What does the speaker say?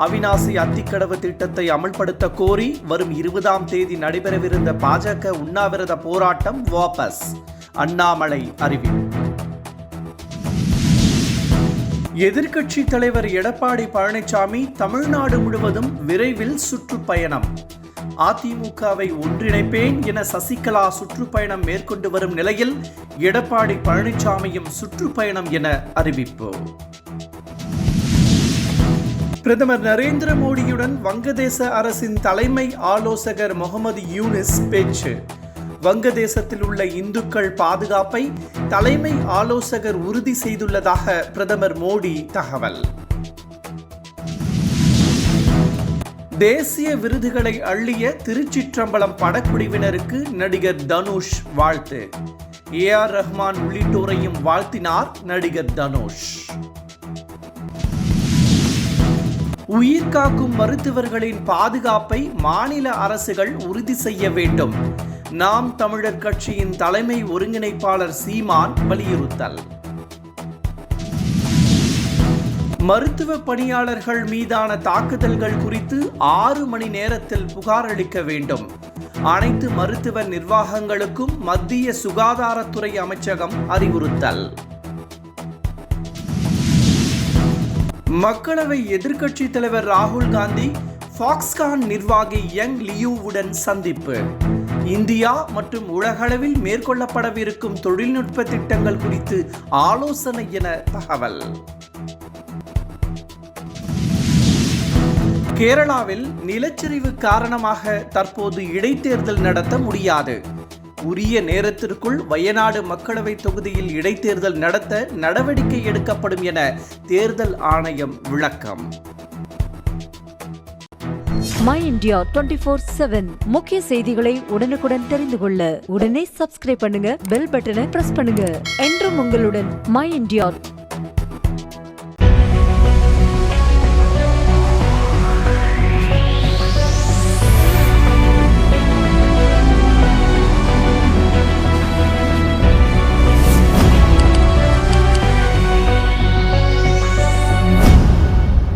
அவிநாசி அத்திக்கடவு திட்டத்தை அமல்படுத்த கோரி வரும் 20ஆம் தேதி நடைபெறவிருந்த பாஜக உண்ணாவிரத போராட்டம் வாபஸ், அண்ணாமலை அறிவிப்பு. எதிர்க்கட்சி தலைவர் எடப்பாடி பழனிசாமி தமிழ்நாடு முழுவதும் விரைவில் சுற்றுப்பயணம். அதிமுகவை ஒன்றிணைப்பேன் என சசிகலா சுற்றுப்பயணம் மேற்கொண்டு வரும் நிலையில் எடப்பாடி பழனிசாமியும் சுற்றுப்பயணம் என அறிவிப்பு. பிரதமர் நரேந்திர மோடியுடன் வங்கதேச அரசின் தலைமை ஆலோசகர் முகமது யூனிஸ் பேச்சு. வங்கதேசத்தில் உள்ள இந்துக்கள் பாதுகாப்பை தலைமை ஆலோசகர் உறுதி செய்துள்ளதாக பிரதமர் மோடி தகவல். தேசிய விருதுகளை அள்ளிய திருச்சிற்றம்பலம் படக்குழுவினருக்கு நடிகர் தனுஷ் வாழ்த்து. ஏஆர் ரஹ்மான் உள்ளிட்டோரையும் வாழ்த்தினார் நடிகர் தனுஷ். உயிர்காக்கும் மருத்துவர்களின் பாதுகாப்பை மாநில அரசுகள் உறுதி செய்ய வேண்டும். நாம் தமிழர் கட்சியின் தலைமை ஒருங்கிணைப்பாளர் சீமான் வலியுறுத்தல். மருத்துவ பணியாளர்கள் மீதான தாக்குதல்கள் குறித்து 6 மணி நேரத்தில் புகார் அளிக்க வேண்டும். அனைத்து மருத்துவ நிர்வாகங்களுக்கும் மத்திய சுகாதாரத்துறை அமைச்சகம் அறிவுறுத்தல். மக்களவை எதிர்க்கட்சி தலைவர் ராகுல் காந்தி ஃபாக்ஸ்கான் நிர்வாகி யங் லியூவுடன் சந்திப்பு. இந்தியா மற்றும் உலகளவில் மேற்கொள்ளப்படவிருக்கும் தொழில்நுட்ப திட்டங்கள் குறித்து ஆலோசனை என தகவல். கேரளாவில் நிலச்சரிவு காரணமாக தற்போது இடைத்தேர்தல் நடத்த முடியாது. உரிய நேரத்திற்குள் வயநாடு மக்களவை தொகுதியில் இடைத்தேர்தல் நடத்த நடவடிக்கை எடுக்கப்படும் என தேர்தல் ஆணையம் விளக்கம். மை இந்தியா 24/7 முக்கிய செய்திகளை உடனுக்குடன் தெரிந்து கொள்ள உடனே சப்ஸ்கிரைப் பண்ணுங்க, பெல் பட்டனை பிரஸ் பண்ணுங்க. என்றும் உங்களுடன் மை இந்தியா.